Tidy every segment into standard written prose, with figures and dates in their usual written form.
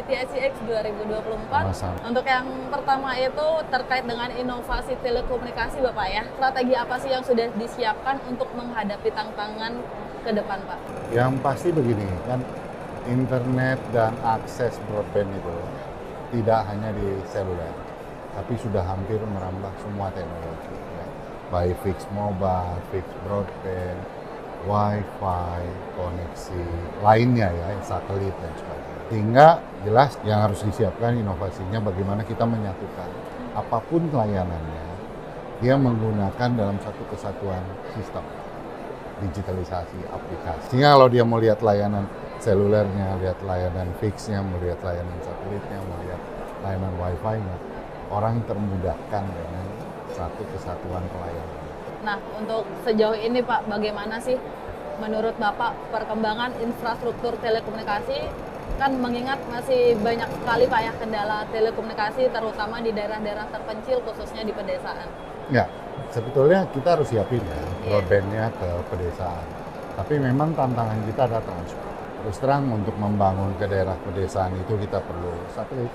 TICX 2024. Sama-sama. Untuk yang pertama itu terkait dengan inovasi telekomunikasi Bapak ya. Strategi apa sih yang sudah disiapkan untuk menghadapi tantangan ke depan Pak? Yang pasti begini kan, internet dan akses broadband itu tidak hanya di seluler, tapi sudah hampir merambah semua teknologi. Ya. Baik fixed mobile, fixed broadband, wifi, koneksi lainnya ya, satelit dan sebagainya. Sehingga jelas yang harus disiapkan inovasinya bagaimana kita menyatukan apapun layanannya, dia menggunakan dalam satu kesatuan sistem digitalisasi aplikasi. Sehingga kalau dia mau lihat layanan selulernya, lihat layanan fixnya, melihat layanan satelitnya, melihat layanan wifi-nya, orang termudahkan dengan satu kesatuan pelayanan. Nah, untuk sejauh ini Pak, bagaimana sih menurut Bapak perkembangan infrastruktur telekomunikasi? Kan mengingat masih banyak sekali Pak ya kendala telekomunikasi terutama di daerah-daerah terpencil khususnya di pedesaan. Ya, sebetulnya kita harus siapin ya broadband-nya ke pedesaan. Tapi memang tantangan kita ada transport. Terus terang untuk membangun ke daerah pedesaan itu kita perlu satelit,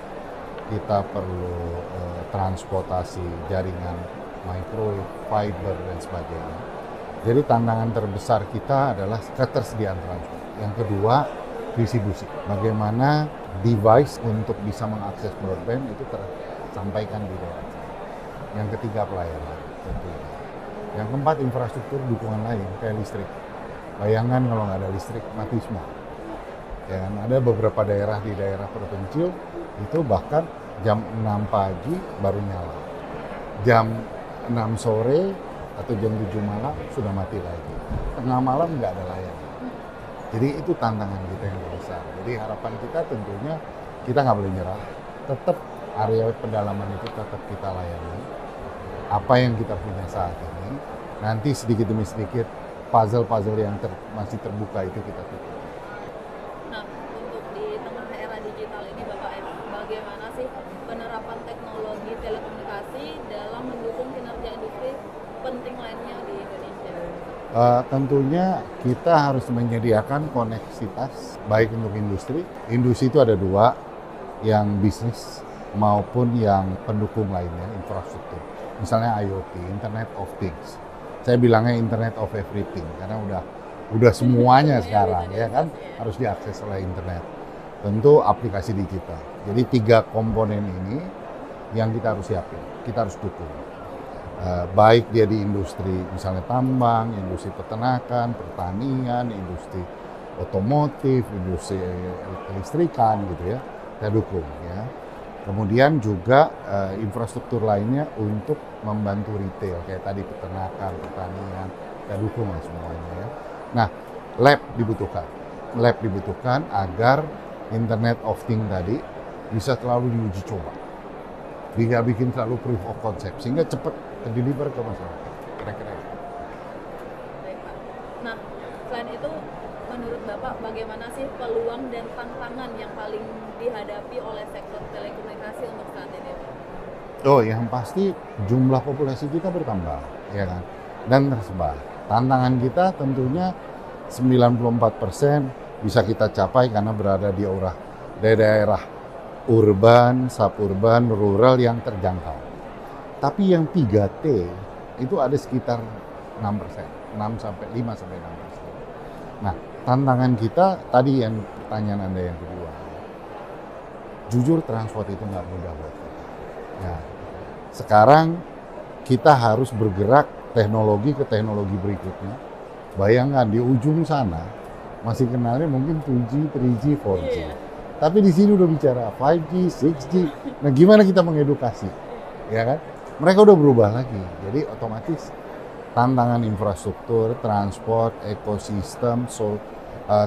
kita perlu transportasi jaringan microwave, fiber dan sebagainya. Jadi tantangan terbesar kita adalah ketersediaan transport. Yang kedua, distribusi. Bagaimana device untuk bisa mengakses broadband itu tersampaikan di daerah. Yang ketiga, pelayanan tentunya. Yang keempat, infrastruktur dukungan lain kayak listrik. Bayangkan kalau nggak ada listrik, mati semua. Ya kan? Ada beberapa daerah di daerah terpencil itu bahkan jam 6 pagi baru nyala. Jam 6 sore atau jam 7 malam sudah mati lagi. Tengah malam nggak ada layanan. Jadi itu tantangan kita yang besar. Jadi harapan kita tentunya kita nggak boleh nyerah. Tetap area pedalaman itu tetap kita layani. Apa yang kita punya saat ini, nanti sedikit demi sedikit puzzle-puzzle yang masih terbuka itu kita tutup. Nah, untuk di tengah era digital ini Bapak, bagaimana sih penerapan teknologi telekomunikasi dalam mendukung kinerja industri penting lainnya di Indonesia? Tentunya kita harus menyediakan koneksitas baik untuk industri. Industri itu ada dua, yang bisnis maupun yang pendukung lainnya, infrastruktur. Misalnya IoT, Internet of Things. Saya bilangnya Internet of Everything karena udah semuanya sekarang ya kan harus diakses oleh internet. Tentu aplikasi digital. Jadi 3 komponen ini yang kita harus siapin, kita harus dukung. Baik dia di industri misalnya tambang, industri peternakan, pertanian, industri otomotif, industri kelistrikan gitu ya, kita dukung ya. Kemudian juga infrastruktur lainnya untuk membantu retail kayak tadi peternakan, pertanian, kita dukung lah semuanya ya. Nah, lab dibutuhkan agar Internet of Things tadi bisa selalu diuji coba. Dia bikin selalu proof of concept sehingga cepat deliver ke masyarakat. Kira-kira. Baik Pak. Nah, selain itu menurut Bapak bagaimana sih peluang dan tantangan yang paling dihadapi oleh sektor telekomunikasi untuk saat ini? Oh, yang pasti jumlah populasi kita bertambah, ya kan? Dan tersebar. Tantangan kita tentunya 94% bisa kita capai karena berada di daerah urban, suburban, rural yang terjangkau. Tapi yang 3T itu ada sekitar 6%, 5-6%. Nah, tantangan kita tadi yang pertanyaan Anda yang kedua. Jujur transport itu nggak mudah buat kita. Nah, sekarang kita harus bergerak teknologi ke teknologi berikutnya. Bayangkan di ujung sana masih kenalnya mungkin 2G, 3G, 4G. Tapi di sini udah bicara 5G, 6G. Nah, gimana kita mengedukasi? Ya kan? Mereka udah berubah lagi. Jadi otomatis tantangan infrastruktur, transport, ekosistem,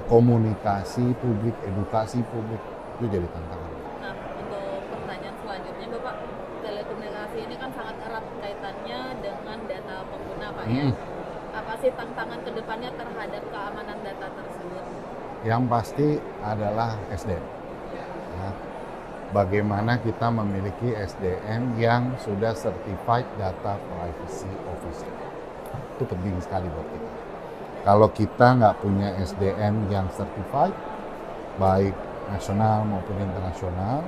komunikasi publik, edukasi publik itu jadi tantangan. Nah, untuk pertanyaan selanjutnya Bapak, telekomunikasi ini kan sangat erat kaitannya dengan data pengguna Pak ya. Apa sih tantangan kedepannya terhadap keamanan data tersebut? Yang pasti adalah SDM. Ya. Bagaimana kita memiliki SDM yang sudah certified data privacy officer. Itu penting sekali buat kita. Kalau kita nggak punya SDM yang certified, baik nasional maupun internasional,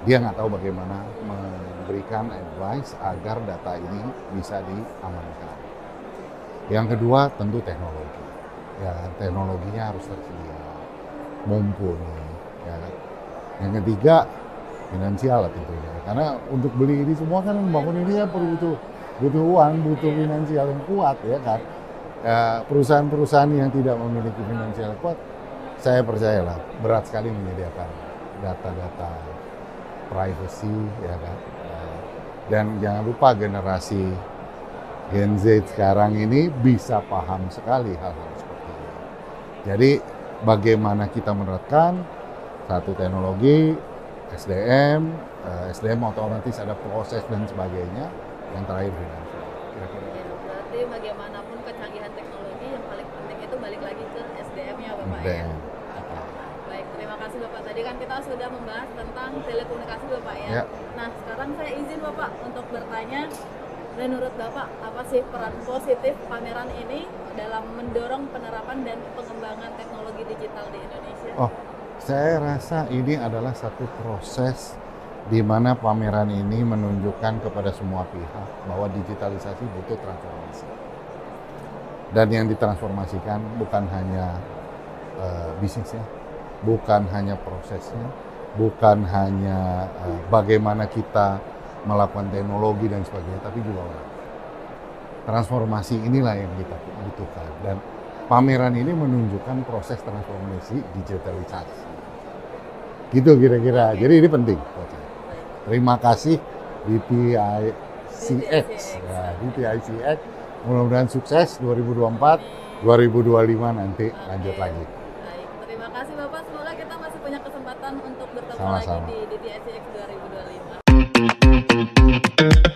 dia nggak tahu bagaimana memberikan advice agar data ini bisa diamankan. Yang kedua tentu teknologi. Ya, teknologinya harus tersedia, mumpuni. Ya. Yang ketiga finansial lah tentunya. Karena untuk beli ini semua kan membangun ini ya butuh uang, butuh finansial yang kuat ya kan. Perusahaan-perusahaan yang tidak memiliki finansial kuat, saya percayalah berat sekali menyediakan data-data privacy ya kan. Dan jangan lupa generasi Gen Z sekarang ini bisa paham sekali hal-hal seperti ini. Jadi bagaimana kita menerapkan satu teknologi, SDM otomatis ada proses dan sebagainya, yang terakhir finansial. Berarti bagaimanapun kecanggihan teknologi yang paling penting itu balik lagi ke SDM-nya Bapak ya. Baik, terima kasih Bapak. Tadi kan kita sudah membahas tentang telekomunikasi Bapak ya. Nah, sekarang saya izin Bapak untuk bertanya, menurut Bapak apa sih peran positif pameran ini dalam mendorong penerapan dan pengembangan teknologi digital di Indonesia? Oh, saya rasa ini adalah satu proses di mana pameran ini menunjukkan kepada semua pihak bahwa digitalisasi butuh transformasi. Dan yang ditransformasikan bukan hanya bisnisnya, bukan hanya prosesnya, bukan hanya bagaimana kita melakukan teknologi dan sebagainya, tapi juga orang. Transformasi inilah yang kita butuhkan. Dan pameran ini menunjukkan proses transformasi digitalisasi. Gitu kira-kira. Jadi ini penting. Terima kasih DTICX. Ya, DTICX. Mudah-mudahan sukses 2024, 2025 nanti lanjut lagi. Baik, terima kasih Bapak. Semoga kita masih punya kesempatan untuk bertemu Sama-sama. lagi di DTICX 2025.